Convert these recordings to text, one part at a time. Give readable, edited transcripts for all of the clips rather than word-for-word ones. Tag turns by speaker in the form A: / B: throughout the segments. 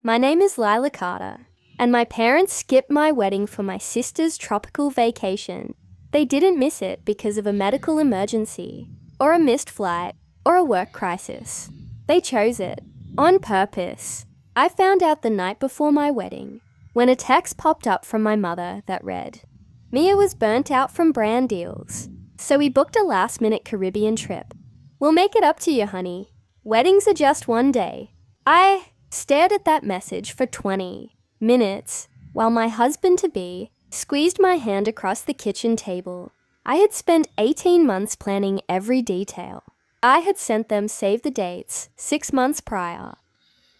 A: My name is Lila Carter, and my parents skipped my wedding for my sister's tropical vacation. They didn't miss it because of a medical emergency, or a missed flight, or a work crisis. They chose it, on purpose. I found out the night before my wedding, when a text popped up from my mother that read, "Mia was burnt out from brand deals, so we booked a last-minute Caribbean trip. We'll make it up to you, honey. Weddings are just one day." I stared at that message for 20 minutes while my husband-to-be squeezed my hand across the kitchen table. I had spent 18 months planning every detail. I had sent them save the dates 6 months prior.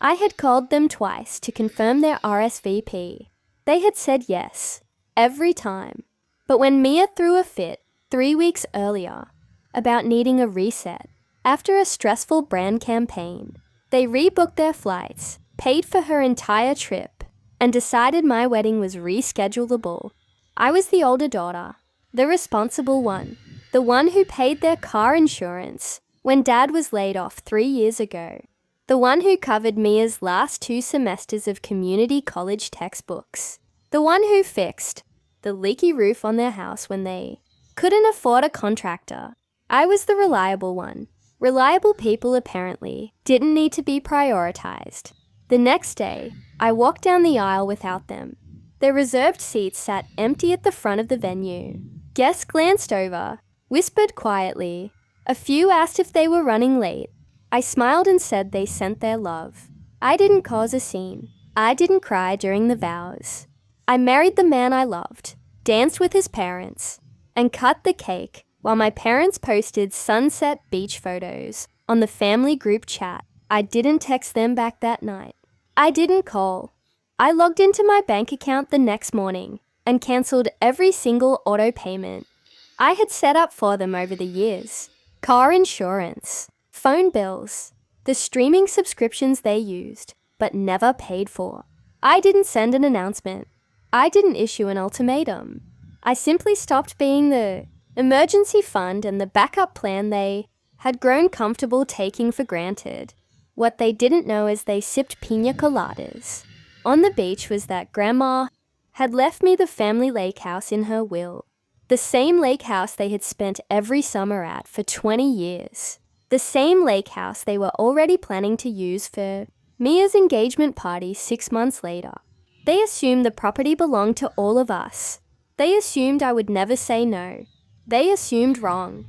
A: I had called them twice to confirm their RSVP. They had said yes, every time. But when Mia threw a fit 3 weeks earlier about needing a reset after a stressful brand campaign, they rebooked their flights, paid for her entire trip, and decided my wedding was reschedulable. I was the older daughter, the responsible one, the one who paid their car insurance when Dad was laid off 3 years ago, the one who covered Mia's last 2 semesters of community college textbooks, the one who fixed the leaky roof on their house when they couldn't afford a contractor. I was the reliable one. Reliable people apparently didn't need to be prioritized. The next day, I walked down the aisle without them. Their reserved seats sat empty at the front of the venue. Guests glanced over, whispered quietly. A few asked if they were running late. I smiled and said they sent their love. I didn't cause a scene. I didn't cry during the vows. I married the man I loved, danced with his parents, and cut the cake while my parents posted sunset beach photos on the family group chat. I didn't text them back that night. I didn't call. I logged into my bank account the next morning and cancelled every single auto payment I had set up for them over the years. Car insurance, phone bills, the streaming subscriptions they used but never paid for. I didn't send an announcement. I didn't issue an ultimatum. I simply stopped being the emergency fund and the backup plan they had grown comfortable taking for granted. What they didn't know as they sipped pina coladas on the beach was that Grandma had left me the family lake house in her will. The same lake house they had spent every summer at for 20 years. The same lake house they were already planning to use for Mia's engagement party 6 months later. They assumed the property belonged to all of us. They assumed I would never say no. They assumed wrong.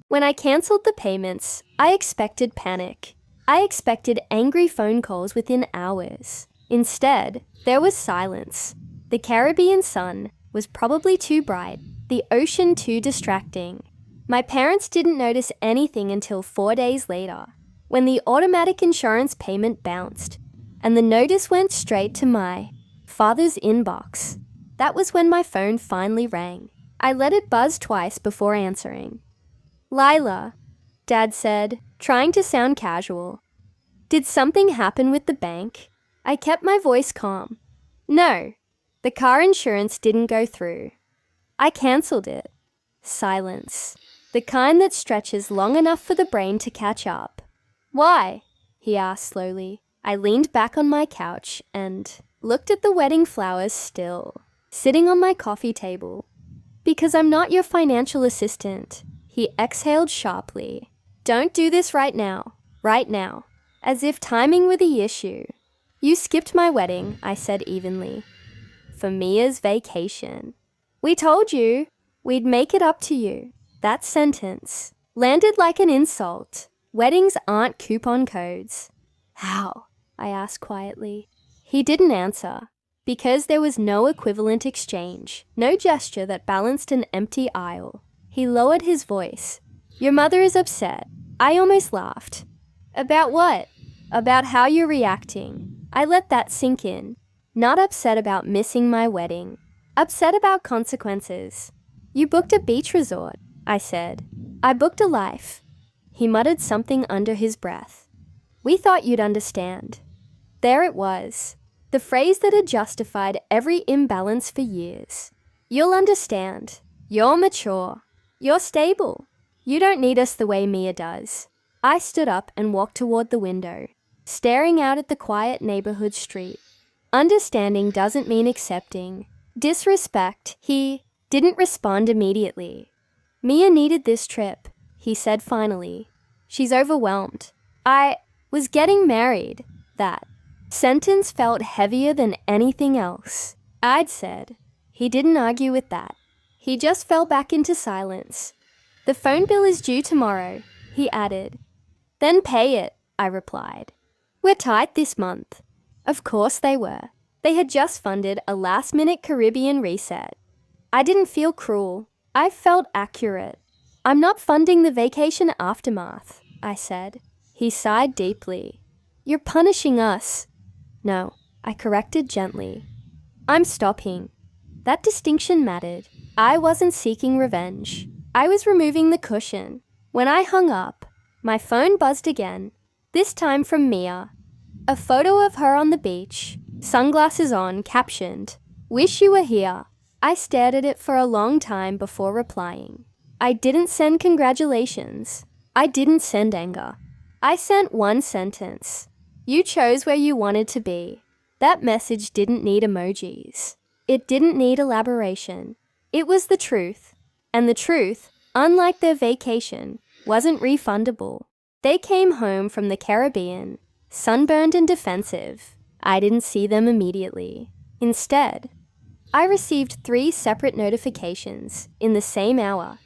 A: When I cancelled the payments, I expected panic. I expected angry phone calls within hours. Instead, there was silence. The Caribbean sun was probably too bright, the ocean too distracting. My parents didn't notice anything until 4 days later, when the automatic insurance payment bounced, and the notice went straight to my father's inbox. That was when my phone finally rang. I let it buzz twice before answering. "Lila," Dad said, trying to sound casual. "Did something happen with the bank?" I kept my voice calm. "No, the car insurance didn't go through. I cancelled it." Silence. The kind that stretches long enough for the brain to catch up. "Why?" he asked slowly. I leaned back on my couch and looked at the wedding flowers still, sitting on my coffee table. "Because I'm not your financial assistant," he exhaled sharply. "Don't do this right now, as if timing were the issue. You skipped my wedding," I said evenly, "for Mia's vacation. We told you we'd make it up to you." That sentence landed like an insult. Weddings aren't coupon codes. "How?" I asked quietly. He didn't answer. Because there was no equivalent exchange, no gesture that balanced an empty aisle. He lowered his voice. "Your mother is upset." I almost laughed. "About what?" "About how you're reacting." I let that sink in. Not upset about missing my wedding. Upset about consequences. "You booked a beach resort," I said. "I booked a life." He muttered something under his breath. "We thought you'd understand." There it was. The phrase that had justified every imbalance for years. "You'll understand. You're mature. You're stable. You don't need us the way Mia does." I stood up and walked toward the window. staring out at the quiet neighborhood street. Understanding doesn't mean accepting. Disrespect. He didn't respond immediately. Mia needed this trip, he said finally. She's overwhelmed. I was getting married. That sentence felt heavier than anything else I'd said. He didn't argue with that. He just fell back into silence. The phone bill is due tomorrow, he added. Then pay it, I replied. We're tight this month. Of course they were. They had just funded a last-minute Caribbean reset. I didn't feel cruel. I felt accurate. I'm not funding the vacation aftermath, I said. He sighed deeply. You're punishing us. No, I corrected gently. I'm stopping. That distinction mattered. I wasn't seeking revenge. I was removing the cushion. When I hung up, my phone buzzed again, this time from Mia. A photo of her on the beach, sunglasses on, captioned, "Wish you were here." I stared at it for a long time before replying. I didn't send congratulations. I didn't send anger. I sent one sentence. You chose where you wanted to be. That message didn't need emojis. It didn't need elaboration. It was the truth. And the truth, unlike their vacation, wasn't refundable. They came home from the Caribbean, sunburned and defensive. I didn't see them immediately. Instead, I received 3 separate notifications in the same hour.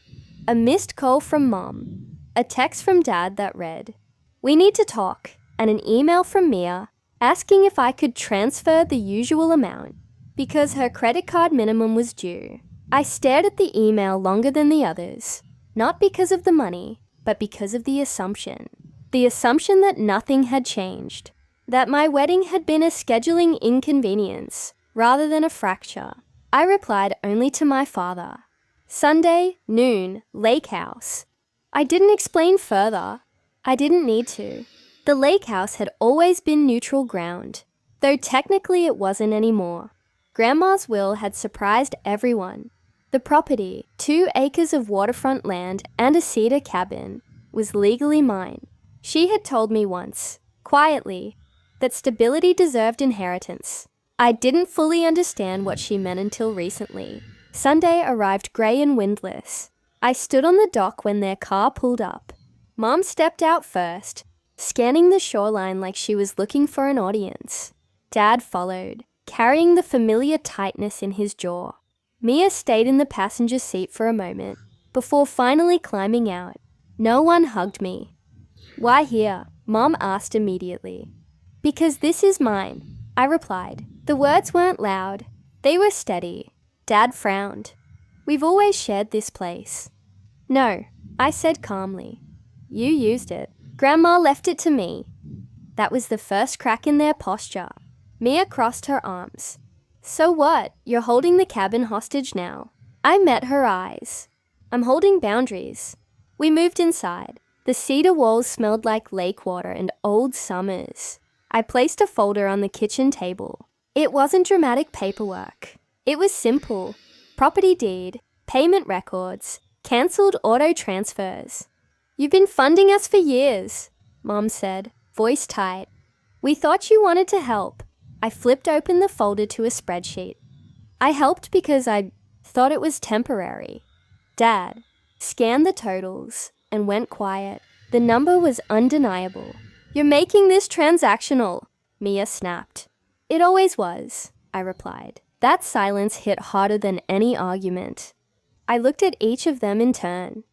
A: A missed call from Mom, a text from Dad that read, "We need to talk," and an email from Mia asking if I could transfer the usual amount because her credit card minimum was due. I stared at the email longer than the others, not because of the money, but because of the assumption. The assumption that nothing had changed, that my wedding had been a scheduling inconvenience rather than a fracture. I replied only to my father. Sunday, noon, lake house. I didn't explain further. I didn't need to. The lake house had always been neutral ground, though technically it wasn't anymore. Grandma's will had surprised everyone. The property, 2 acres of waterfront land and a cedar cabin, was legally mine. She had told me once, quietly, that stability deserved inheritance. I didn't fully understand what she meant until recently. Sunday arrived grey and windless. I stood on the dock when their car pulled up. Mom stepped out first, scanning the shoreline like she was looking for an audience. Dad followed, carrying the familiar tightness in his jaw. Mia stayed in the passenger seat for a moment, before finally climbing out. No one hugged me. Why here? Mom asked immediately. Because this is mine, I replied. The words weren't loud. They were steady. Dad frowned. We've always shared this place. No, I said calmly. You used it. Grandma left it to me. That was the first crack in their posture. Mia crossed her arms. So what? You're holding the cabin hostage now. I met her eyes. I'm holding boundaries. We moved inside. The cedar walls smelled like lake water and old summers. I placed a folder on the kitchen table. It wasn't dramatic paperwork. It was simple. Property deed, payment records, cancelled auto transfers. You've been funding us for years, Mom said, voice tight. We thought you wanted to help. I flipped open the folder to a spreadsheet. I helped because I thought it was temporary. Dad scanned the totals and went quiet. The number was undeniable. You're making this transactional, Mia snapped. It always was, I replied. That silence hit harder than any argument. I looked at each of them in turn.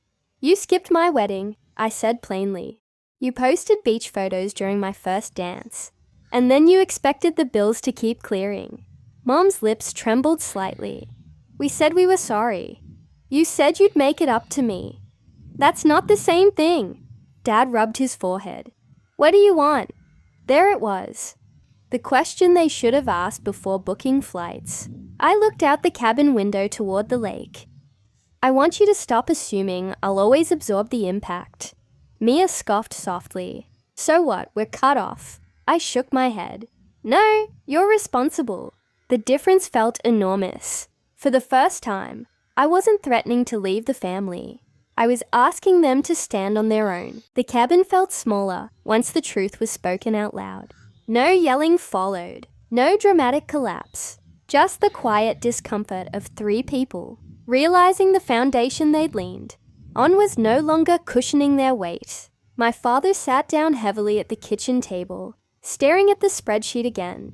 A: You skipped my wedding, I said plainly. You posted beach photos during my first dance. And then you expected the bills to keep clearing. Mom's lips trembled slightly. We said we were sorry. You said you'd make it up to me. That's not the same thing. Dad rubbed his forehead. What do you want? There it was. The question they should have asked before booking flights. I looked out the cabin window toward the lake. I want you to stop assuming I'll always absorb the impact. Mia scoffed softly. So what? We're cut off. I shook my head. No, you're responsible. The difference felt enormous. For the first time, I wasn't threatening to leave the family. I was asking them to stand on their own. The cabin felt smaller once the truth was spoken out loud. No yelling followed. No dramatic collapse. Just the quiet discomfort of 3 people, realizing the foundation they'd leaned on was no longer cushioning their weight. My father sat down heavily at the kitchen table, staring at the spreadsheet again.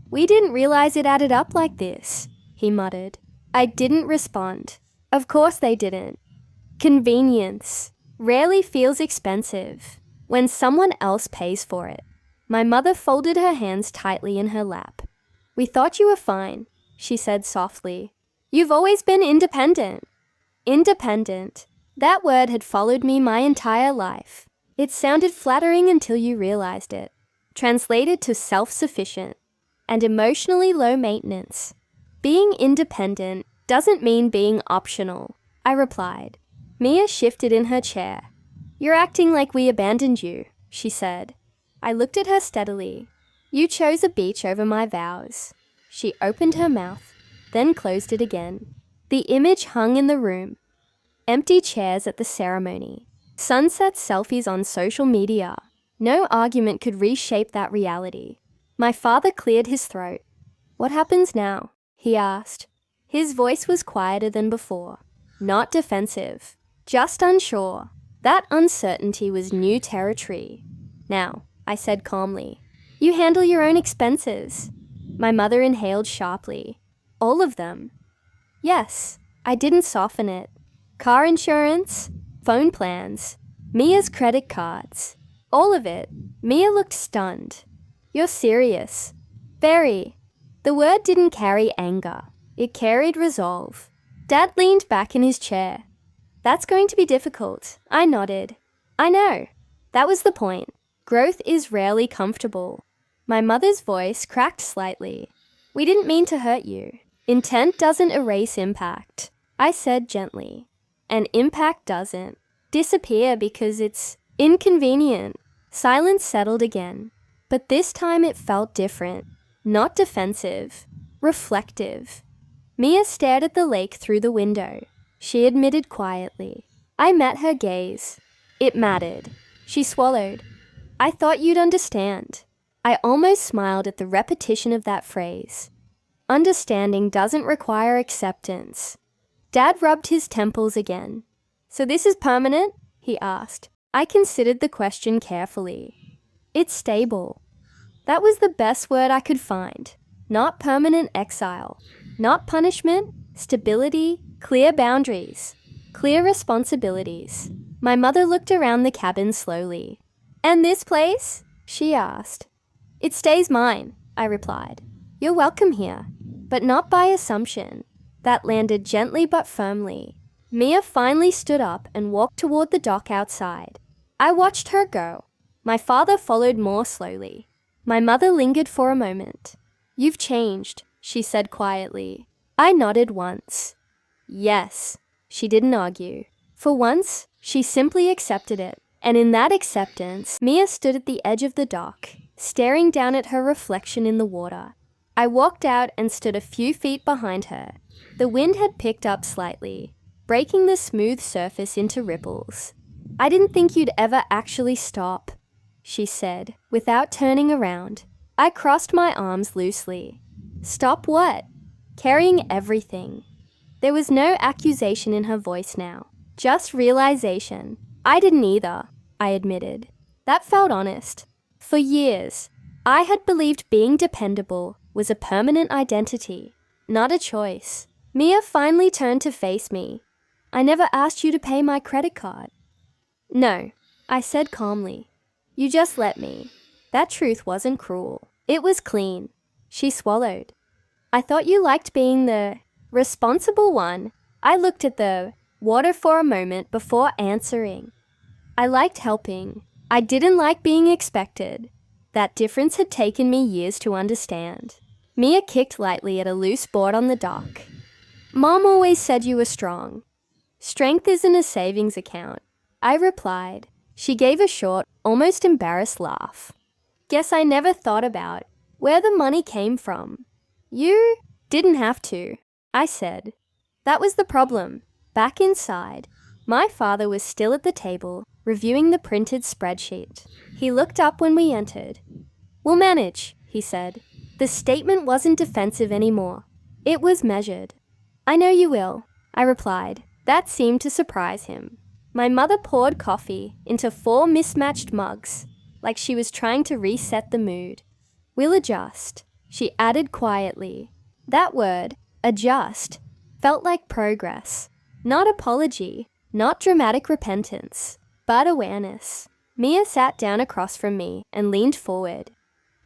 A: "We didn't realize it added up like this," he muttered. I didn't respond. Of course they didn't. Convenience rarely feels expensive when someone else pays for it. My mother folded her hands tightly in her lap. "We thought you were fine," she said softly. "You've always been independent." Independent. That word had followed me my entire life. It sounded flattering until you realized it. Translated to self-sufficient and emotionally low maintenance. Being independent doesn't mean being optional, I replied. Mia shifted in her chair. "You're acting like we abandoned you," she said. I looked at her steadily. "You chose a beach over my vows." She opened her mouth, then closed it again. The image hung in the room. Empty chairs at the ceremony. Sunset selfies on social media. No argument could reshape that reality. My father cleared his throat. "What happens now?" he asked. His voice was quieter than before. Not defensive, just unsure. That uncertainty was new territory. "Now," I said calmly, "you handle your own expenses." My mother inhaled sharply. "All of them?" "Yes." I didn't soften it. "Car insurance, phone plans, Mia's credit cards. All of it." Mia looked stunned. "You're serious?" "Very." The word didn't carry anger. It carried resolve. Dad leaned back in his chair. "That's going to be difficult." I nodded. "I know. That was the point. Growth is rarely comfortable." My mother's voice cracked slightly. "We didn't mean to hurt you. Intent doesn't erase impact," I said gently. And impact doesn't disappear because it's inconvenient. Silence settled again, but this time it felt different. Not defensive, reflective. Mia stared at the lake through the window. She admitted quietly. I met her gaze. It mattered. She swallowed. "I thought you'd understand." I almost smiled at the repetition of that phrase. Understanding doesn't require acceptance. Dad rubbed his temples again. "So this is permanent?" he asked. I considered the question carefully. "It's stable." That was the best word I could find. Not permanent exile. Not punishment. Stability. Clear boundaries. Clear responsibilities. My mother looked around the cabin slowly. "And this place?" she asked. "It stays mine," I replied. "You're welcome here, but not by assumption." That landed gently but firmly. Mia finally stood up and walked toward the dock outside. I watched her go. My father followed more slowly. My mother lingered for a moment. "You've changed," she said quietly. I nodded once. Yes. She didn't argue. For once, she simply accepted it. And in that acceptance, Mia stood at the edge of the dock, staring down at her reflection in the water. I walked out and stood a few feet behind her. The wind had picked up slightly, breaking the smooth surface into ripples. "I didn't think you'd ever actually stop," she said, without turning around. I crossed my arms loosely. "Stop what?" "Carrying everything." There was no accusation in her voice now, just realization. I didn't either, I admitted. That felt honest. For years, I had believed being dependable was a permanent identity, not a choice. Mia finally turned to face me. "I never asked you to pay my credit card." "No," I said calmly. "You just let me." That truth wasn't cruel. It was clean. She swallowed. "I thought you liked being the responsible one." I looked at the water for a moment before answering. I liked helping. I didn't like being expected. That difference had taken me years to understand. Mia kicked lightly at a loose board on the dock. "Mom always said you were strong." "Strength isn't a savings account," I replied. She gave a short, almost embarrassed laugh. "Guess I never thought about where the money came from." "You didn't have to," I said. That was the problem. Back inside, My father was still at the table, reviewing the printed spreadsheet. He looked up when we entered. "We'll manage," he said. The statement wasn't defensive anymore. It was measured. "I know you will," I replied. That seemed to surprise him. My mother poured coffee into 4 mismatched mugs, like she was trying to reset the mood. "We'll adjust," she added quietly. That word, adjust, felt like progress. Not apology, not dramatic repentance, but awareness. Mia sat down across from me and leaned forward.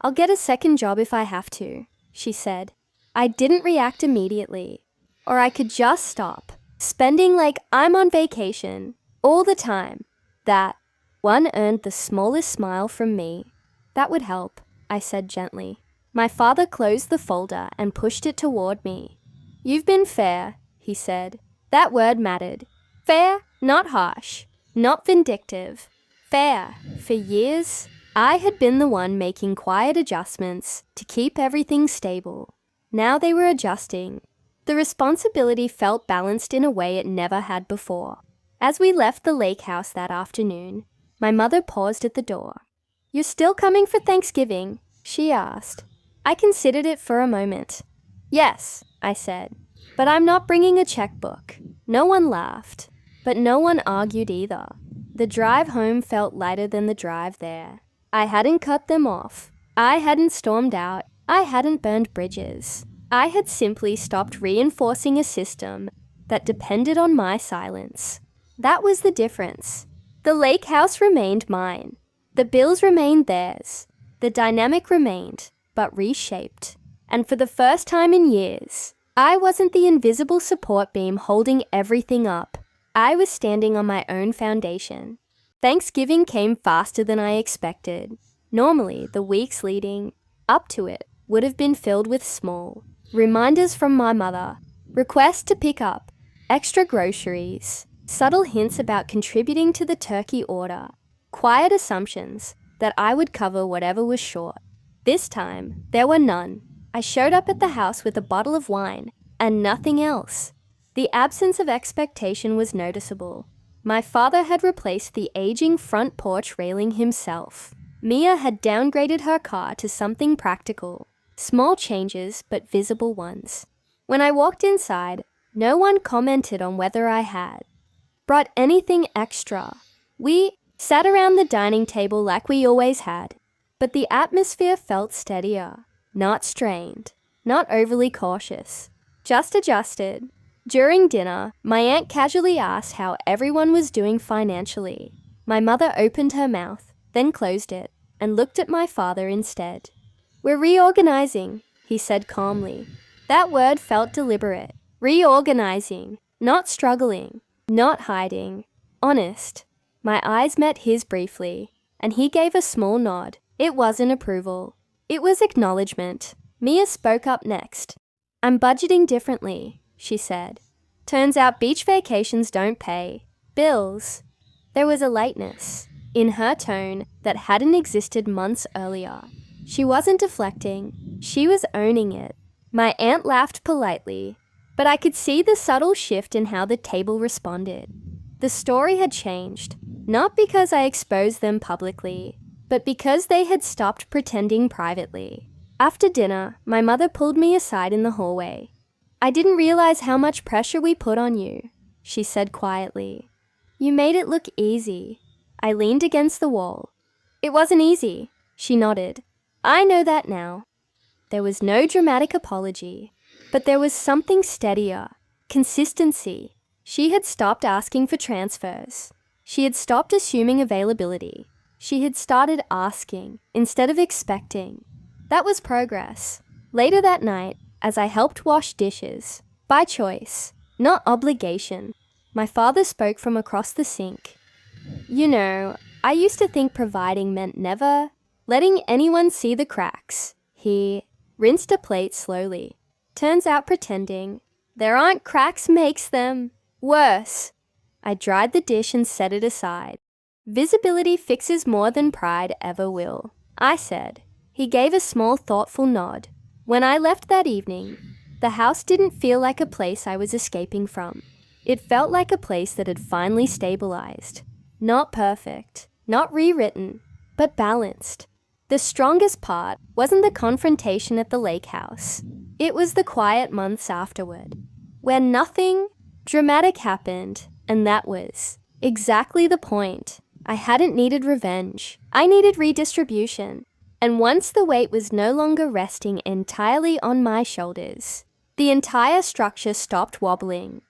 A: "I'll get a second job if I have to," she said. I didn't react immediately. Or I could just stop, spending like I'm on vacation, all the time. That one earned the smallest smile from me. "That would help," I said gently. My father closed the folder and pushed it toward me. "You've been fair," he said. That word mattered. Fair, not harsh, not vindictive. Fair. For years, I had been the one making quiet adjustments to keep everything stable. Now they were adjusting. The responsibility felt balanced in a way it never had before. As we left the lake house that afternoon, my mother paused at the door. "You're still coming for Thanksgiving?" she asked. I considered it for a moment. "Yes," I said, "but I'm not bringing a checkbook." No one laughed, but no one argued either. The drive home felt lighter than the drive there. I hadn't cut them off. I hadn't stormed out. I hadn't burned bridges. I had simply stopped reinforcing a system that depended on my silence. That was the difference. The lake house remained mine. The bills remained theirs. The dynamic remained, but reshaped. And for the first time in years, I wasn't the invisible support beam holding everything up. I was standing on my own foundation. Thanksgiving came faster than I expected. Normally, the weeks leading up to it would have been filled with small reminders from my mother, requests to pick up, extra groceries, subtle hints about contributing to the turkey order, quiet assumptions that I would cover whatever was short. This time, there were none. I showed up at the house with a bottle of wine and nothing else. The absence of expectation was noticeable. My father had replaced the aging front porch railing himself. Mia had downgraded her car to something practical. Small changes, but visible ones. When I walked inside, no one commented on whether I had brought anything extra. We sat around the dining table like we always had, but the atmosphere felt steadier, not strained, not overly cautious, just adjusted. During dinner, my aunt casually asked how everyone was doing financially. My mother opened her mouth, then closed it, and looked at my father instead. "We're reorganizing," he said calmly. That word felt deliberate. Reorganizing, not struggling, not hiding, honest. My eyes met his briefly, and he gave a small nod. It wasn't approval. It was acknowledgement. Mia spoke up next. "I'm budgeting differently," she said. "Turns out beach vacations don't pay. Bills." There was a lightness in her tone that hadn't existed months earlier. She wasn't deflecting. She was owning it. My aunt laughed politely, but I could see the subtle shift in how the table responded. The story had changed, not because I exposed them publicly, but because they had stopped pretending privately. After dinner, my mother pulled me aside in the hallway. "I didn't realize how much pressure we put on you," she said quietly. "You made it look easy." I leaned against the wall. "It wasn't easy," she nodded. "I know that now." There was no dramatic apology, but there was something steadier. Consistency. She had stopped asking for transfers. She had stopped assuming availability. She had started asking instead of expecting. That was progress. Later that night, as I helped wash dishes, by choice, not obligation, my father spoke from across the sink. "You know, I used to think providing meant never letting anyone see the cracks." He rinsed a plate slowly. "Turns out pretending there aren't cracks makes them worse." I dried the dish and set it aside. "Visibility fixes more than pride ever will," I said. He gave a small, thoughtful nod. When I left that evening, the house didn't feel like a place I was escaping from. It felt like a place that had finally stabilized. Not perfect, not rewritten, but balanced. The strongest part wasn't the confrontation at the lake house. It was the quiet months afterward, where nothing dramatic happened, and that was exactly the point. I hadn't needed revenge. I needed redistribution. And once the weight was no longer resting entirely on my shoulders, the entire structure stopped wobbling.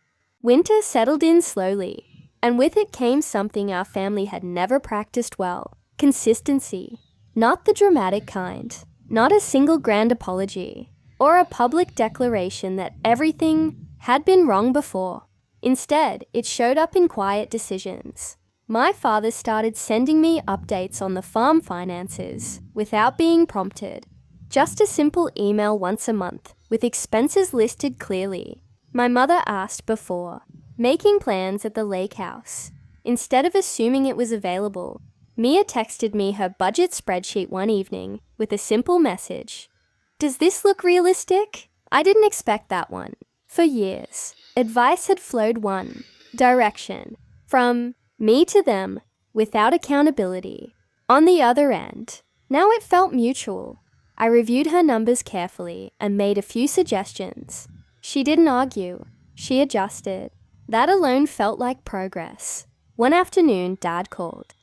A: Winter settled in slowly, and with it came something our family had never practiced well: consistency. Not the dramatic kind, not a single grand apology, or a public declaration that everything had been wrong before. Instead, it showed up in quiet decisions. My father started sending me updates on the farm finances without being prompted. Just a simple email once a month with expenses listed clearly. My mother asked before making plans at the lake house. Instead of assuming it was available, Mia texted me her budget spreadsheet one evening with a simple message. "Does this look realistic?" I didn't expect that one. For years, advice had flowed one direction, from me to them, without accountability. On the other end, now it felt mutual. I reviewed her numbers carefully and made a few suggestions. She didn't argue. She adjusted. That alone felt like progress. One afternoon, Dad called.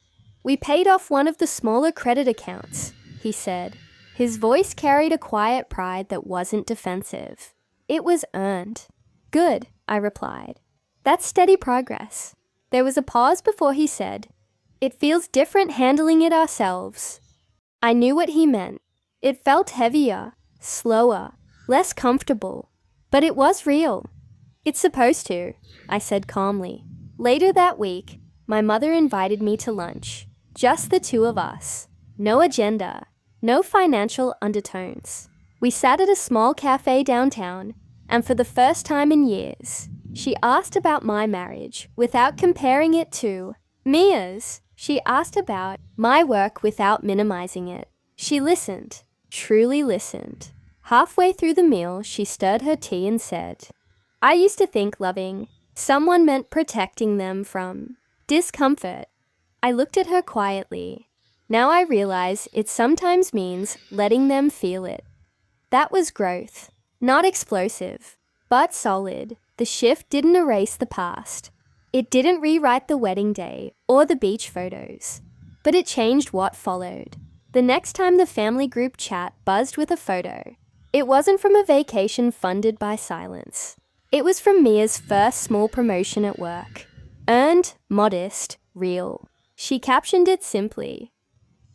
A: "We paid off one of the smaller credit accounts," he said. His voice carried a quiet pride that wasn't defensive. It was earned. "Good," I replied. "That's steady progress." There was a pause before he said, "It feels different handling it ourselves." I knew what he meant. It felt heavier, slower, less comfortable. But it was real. "It's supposed to," I said calmly. Later that week, my mother invited me to lunch. Just the two of us. No agenda. No financial undertones. We sat at a small cafe downtown, and for the first time in years, she asked about my marriage without comparing it to Mia's. She asked about my work without minimizing it. She listened, truly listened. Halfway through the meal, she stirred her tea and said, "I used to think loving someone meant protecting them from discomfort." I looked at her quietly. Now I realize it sometimes means letting them feel it. That was growth. Not explosive, but solid. The shift didn't erase the past. It didn't rewrite the wedding day or the beach photos, but it changed what followed. The next time the family group chat buzzed with a photo, it wasn't from a vacation funded by silence. It was from Mia's first small promotion at work. Earned, modest, real. She captioned it simply,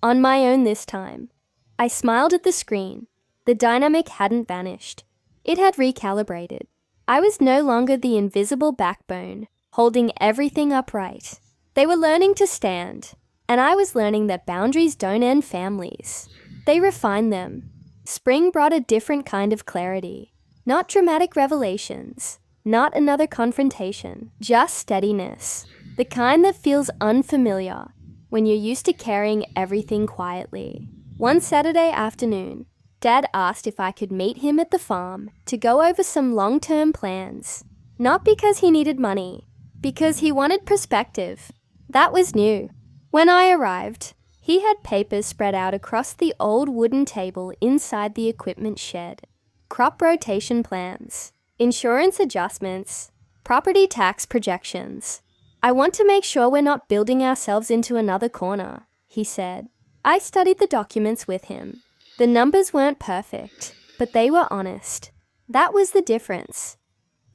A: "On my own this time." I smiled at the screen. The dynamic hadn't vanished. It had recalibrated. I was no longer the invisible backbone, holding everything upright. They were learning to stand, and I was learning that boundaries don't end families. They refine them. Spring brought a different kind of clarity. Not dramatic revelations, not another confrontation, just steadiness. The kind that feels unfamiliar when you're used to carrying everything quietly. One Saturday afternoon, Dad asked if I could meet him at the farm to go over some long-term plans. Not because he needed money, because he wanted perspective. That was new. When I arrived, he had papers spread out across the old wooden table inside the equipment shed. Crop rotation plans, insurance adjustments, property tax projections. "I want to make sure we're not building ourselves into another corner," he said. I studied the documents with him. The numbers weren't perfect, but they were honest. That was the difference.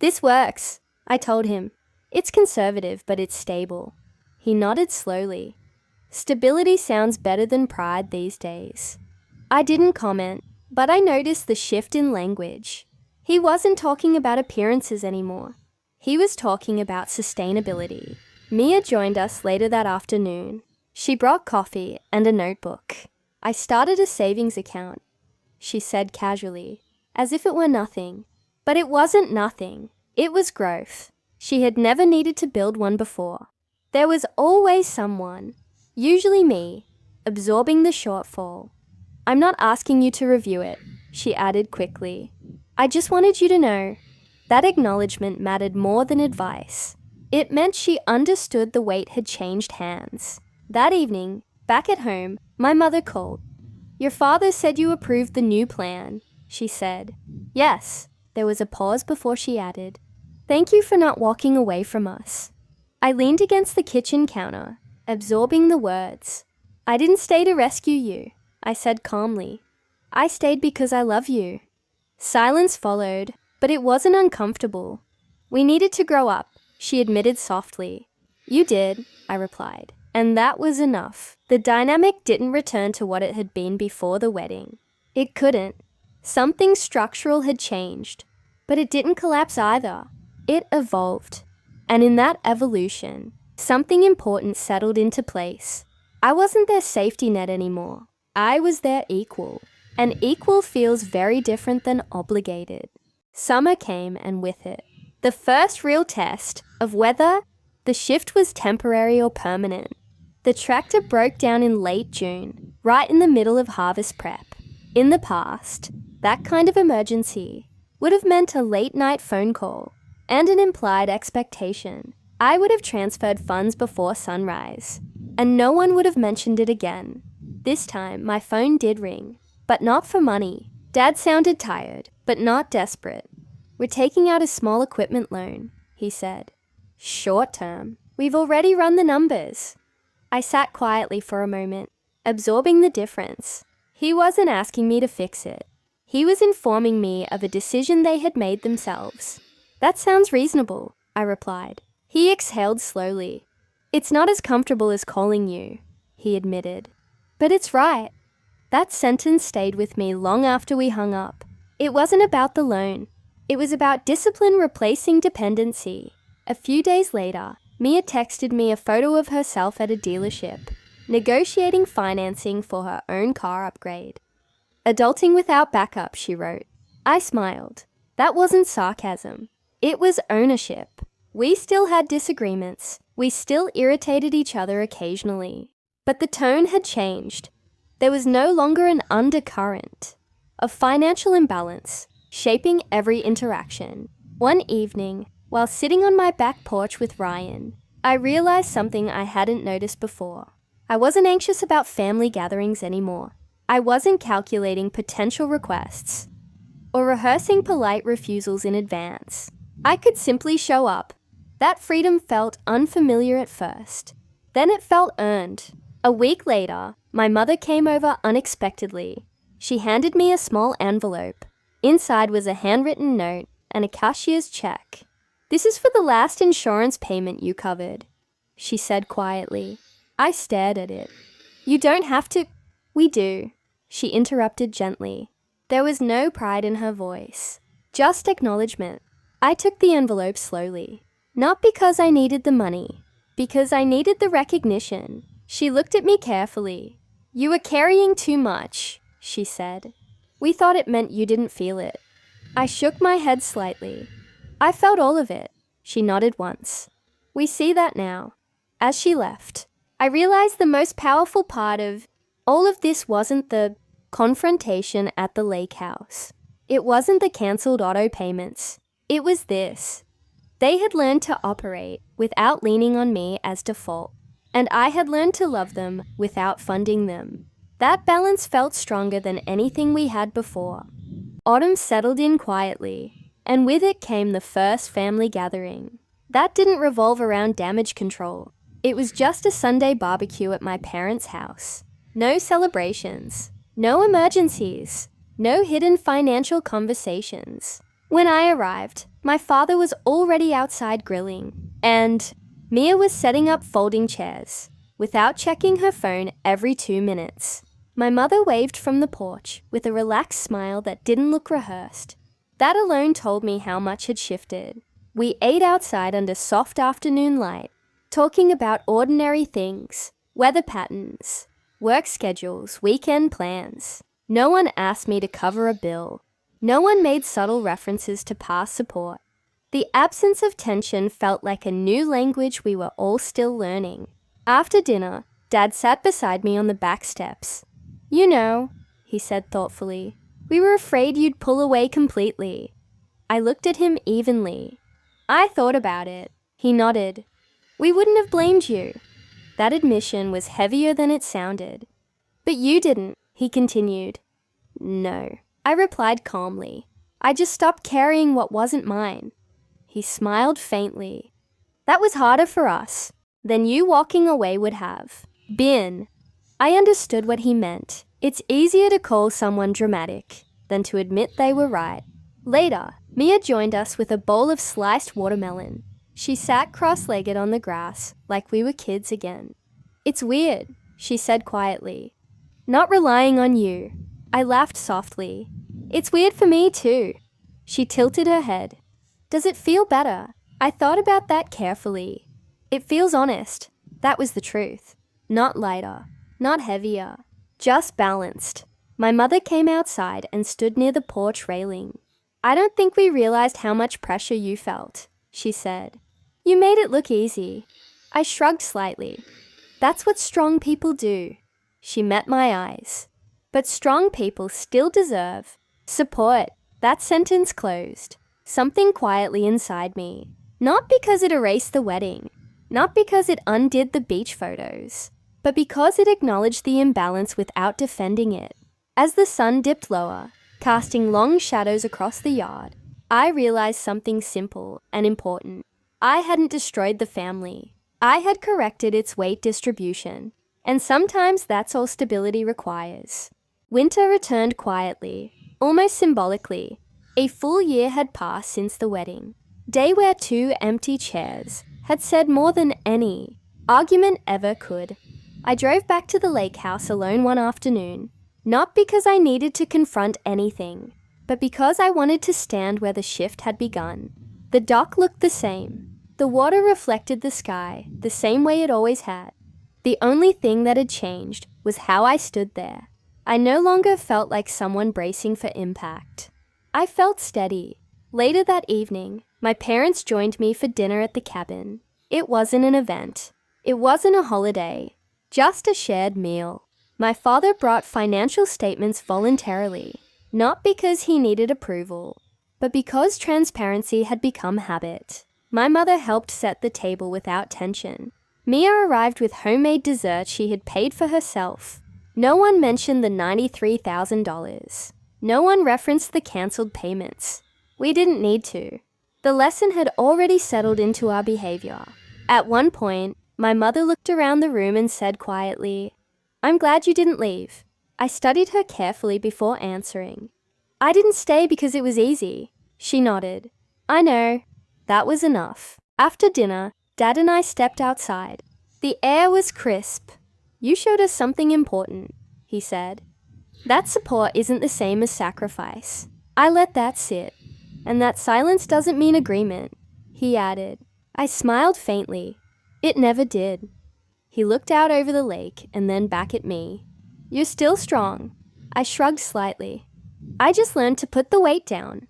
A: "This works," I told him. "It's conservative, but it's stable." He nodded slowly. Stability sounds better than pride these days. I didn't comment, but I noticed the shift in language. He wasn't talking about appearances anymore. He was talking about sustainability. Mia joined us later that afternoon. She brought coffee and a notebook. "I started a savings account," she said casually, as if it were nothing. But it wasn't nothing. It was growth. She had never needed to build one before. There was always someone, usually me, absorbing the shortfall. "I'm not asking you to review it," she added quickly. "I just wanted you to know That acknowledgement mattered more than advice. It meant she understood the weight had changed hands. That evening, back at home, my mother called. "Your father said you approved the new plan," she said. "Yes." There was a pause before she added, "Thank you for not walking away from us." I leaned against the kitchen counter, absorbing the words. "I didn't stay to rescue you," I said calmly. "I stayed because I love you." Silence followed, but it wasn't uncomfortable. "We needed to grow up," she admitted softly. "You did," I replied, and that was enough. The dynamic didn't return to what it had been before the wedding. It couldn't. Something structural had changed, but it didn't collapse either. It evolved. And in that evolution, something important settled into place. I wasn't their safety net anymore. I was their equal. And equal feels very different than obligated. Summer came, and with it, the first real test of whether the shift was temporary or permanent. The tractor broke down in late June, right in the middle of harvest prep. In the past, that kind of emergency would have meant a late-night phone call and an implied expectation. I would have transferred funds before sunrise, and no one would have mentioned it again. This time, my phone did ring, but not for money. Dad sounded tired, but not desperate. "We're taking out a small equipment loan," he said. "Short term. We've already run the numbers." I sat quietly for a moment, absorbing the difference. He wasn't asking me to fix it. He was informing me of a decision they had made themselves. "That sounds reasonable," I replied. He exhaled slowly. "It's not as comfortable as calling you," he admitted. "But it's right." That sentence stayed with me long after we hung up. It wasn't about the loan. It was about discipline replacing dependency. A few days later, Mia texted me a photo of herself at a dealership, negotiating financing for her own car upgrade. "Adulting without backup," she wrote. I smiled. That wasn't sarcasm. It was ownership. We still had disagreements. We still irritated each other occasionally. But the tone had changed. There was no longer an undercurrent of financial imbalance shaping every interaction. One evening, while sitting on my back porch with Ryan, I realized something I hadn't noticed before. I wasn't anxious about family gatherings anymore. I wasn't calculating potential requests or rehearsing polite refusals in advance. I could simply show up. That freedom felt unfamiliar at first. Then it felt earned. A week later, my mother came over unexpectedly. She handed me a small envelope. Inside was a handwritten note and a cashier's check. "This is for the last insurance payment you covered," she said quietly. I stared at it. "You don't have to—" "We do," she interrupted gently. There was no pride in her voice, just acknowledgement. I took the envelope slowly. Not because I needed the money, because I needed the recognition. She looked at me carefully. "You were carrying too much," she said. "We thought it meant you didn't feel it." I shook my head slightly. "I felt all of it." She nodded once. "We see that now." As she left, I realized the most powerful part of all of this wasn't the confrontation at the lake house. It wasn't the cancelled auto payments. It was this. They had learned to operate without leaning on me as default, and I had learned to love them without funding them. That balance felt stronger than anything we had before. Autumn settled in quietly, and with it came the first family gathering. That didn't revolve around damage control. It was just a Sunday barbecue at my parents' house. No celebrations, no emergencies, no hidden financial conversations. When I arrived, my father was already outside grilling, and Mia was setting up folding chairs, without checking her phone every 2 minutes. My mother waved from the porch with a relaxed smile that didn't look rehearsed. That alone told me how much had shifted. We ate outside under soft afternoon light, talking about ordinary things, weather patterns, work schedules, weekend plans. No one asked me to cover a bill. No one made subtle references to past support. The absence of tension felt like a new language we were all still learning. After dinner, Dad sat beside me on the back steps. "You know," he said thoughtfully, "we were afraid you'd pull away completely." I looked at him evenly. I thought about it. He nodded. We wouldn't have blamed you. That admission was heavier than it sounded. But you didn't, he continued. No, I replied calmly. I just stopped carrying what wasn't mine. He smiled faintly. That was harder for us than you walking away would have been. I understood what he meant. It's easier to call someone dramatic than to admit they were right. Later, Mia joined us with a bowl of sliced watermelon. She sat cross-legged on the grass like we were kids again. It's weird, she said quietly. Not relying on you. I laughed softly. It's weird for me too. She tilted her head. Does it feel better? I thought about that carefully. It feels honest. That was the truth. Not lighter, not heavier, just balanced. My mother came outside and stood near the porch railing. I don't think we realized how much pressure you felt, she said. You made it look easy. I shrugged slightly. That's what strong people do. She met my eyes. But strong people still deserve support. That sentence closed. Something quietly inside me. Not because it erased the wedding. Not because it undid the beach photos. But because it acknowledged the imbalance without defending it. As the sun dipped lower, casting long shadows across the yard, I realized something simple and important. I hadn't destroyed the family. I had corrected its weight distribution. And sometimes that's all stability requires. Winter returned quietly, almost symbolically. A full year had passed since the wedding. Day where 2 empty chairs had said more than any argument ever could. I drove back to the lake house alone one afternoon, not because I needed to confront anything, but because I wanted to stand where the shift had begun. The dock looked the same. The water reflected the sky the same way it always had. The only thing that had changed was how I stood there. I no longer felt like someone bracing for impact. I felt steady. Later that evening, my parents joined me for dinner at the cabin. It wasn't an event. It wasn't a holiday. Just a shared meal. My father brought financial statements voluntarily, not because he needed approval, but because transparency had become habit. My mother helped set the table without tension. Mia arrived with homemade dessert she had paid for herself. No one mentioned the $93,000. No one referenced the cancelled payments. We didn't need to. The lesson had already settled into our behavior. At one point, my mother looked around the room and said quietly, I'm glad you didn't leave. I studied her carefully before answering. I didn't stay because it was easy. She nodded. I know. That was enough. After dinner, Dad and I stepped outside. The air was crisp. You showed us something important, he said. That support isn't the same as sacrifice. I let that sit. And that silence doesn't mean agreement, he added. I smiled faintly. It never did. He looked out over the lake and then back at me. You're still strong. I shrugged slightly. I just learned to put the weight down.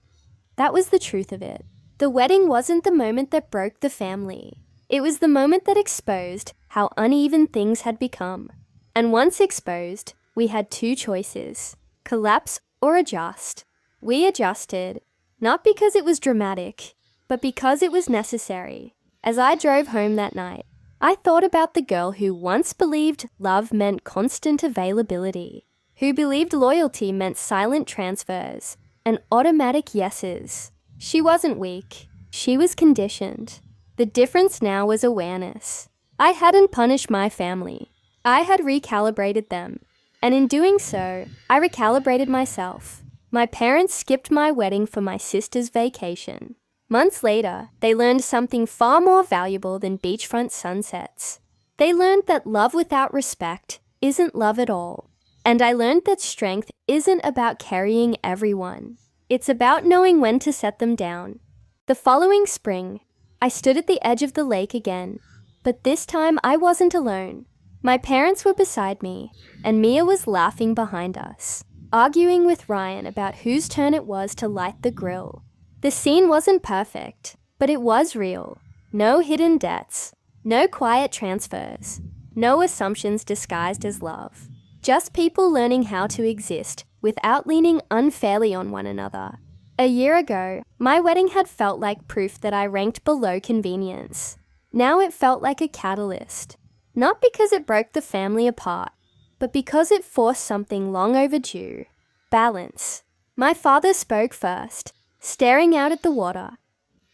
A: That was the truth of it. The wedding wasn't the moment that broke the family. It was the moment that exposed how uneven things had become. And once exposed, we had 2 choices, collapse or adjust. We adjusted, not because it was dramatic, but because it was necessary. As I drove home that night, I thought about the girl who once believed love meant constant availability, who believed loyalty meant silent transfers and automatic yeses. She wasn't weak. She was conditioned. The difference now was awareness. I hadn't punished my family. I had recalibrated them. And in doing so, I recalibrated myself. My parents skipped my wedding for my sister's vacation. Months later, they learned something far more valuable than beachfront sunsets. They learned that love without respect isn't love at all. And I learned that strength isn't about carrying everyone. It's about knowing when to set them down. The following spring, I stood at the edge of the lake again, but this time I wasn't alone. My parents were beside me, and Mia was laughing behind us, arguing with Ryan about whose turn it was to light the grill. The scene wasn't perfect, but it was real. No hidden debts, no quiet transfers, no assumptions disguised as love. Just people learning how to exist without leaning unfairly on one another. A year ago, my wedding had felt like proof that I ranked below convenience. Now it felt like a catalyst. Not because it broke the family apart, but because it forced something long overdue: balance. My father spoke first, staring out at the water.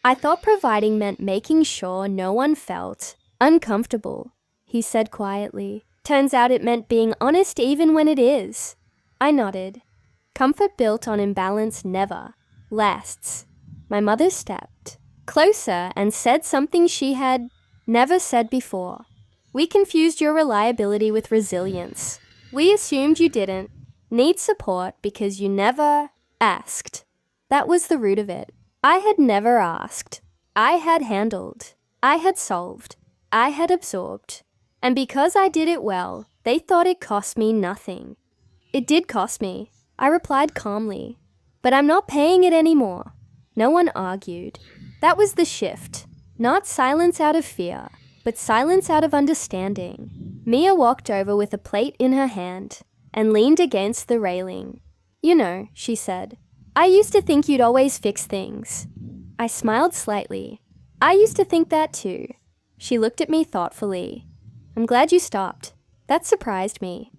A: I thought providing meant making sure no one felt uncomfortable, he said quietly. Turns out it meant being honest even when it is. I nodded. Comfort built on imbalance never lasts. My mother stepped closer and said something she had never said before. We confused your reliability with resilience. We assumed you didn't need support because you never asked. That was the root of it. I had never asked. I had handled. I had solved. I had absorbed. And because I did it well, they thought it cost me nothing. It did cost me, I replied calmly. But I'm not paying it anymore. No one argued. That was the shift. Not silence out of fear, but silence out of understanding. Mia walked over with a plate in her hand and leaned against the railing. You know, she said, I used to think you'd always fix things. I smiled slightly. I used to think that too. She looked at me thoughtfully. I'm glad you stopped. That surprised me.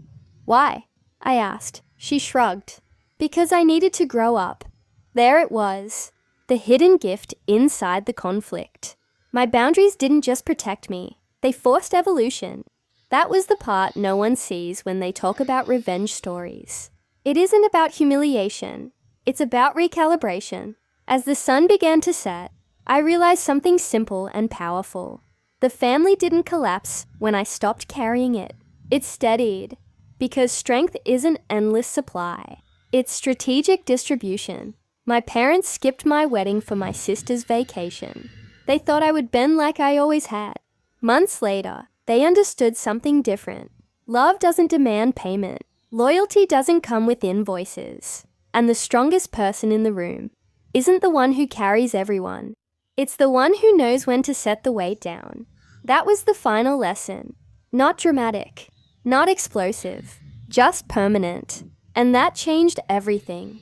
A: Why? I asked. She shrugged. Because I needed to grow up. There it was, the hidden gift inside the conflict. My boundaries didn't just protect me, they forced evolution. That was the part no one sees when they talk about revenge stories. It isn't about humiliation, it's about recalibration. As the sun began to set, I realized something simple and powerful. The family didn't collapse when I stopped carrying it. It steadied, because strength isn't endless supply. It's strategic distribution. My parents skipped my wedding for my sister's vacation. They thought I would bend like I always had. Months later, they understood something different. Love doesn't demand payment. Loyalty doesn't come with invoices. And the strongest person in the room isn't the one who carries everyone. It's the one who knows when to set the weight down. That was the final lesson. Not dramatic, not explosive, just permanent. And that changed everything.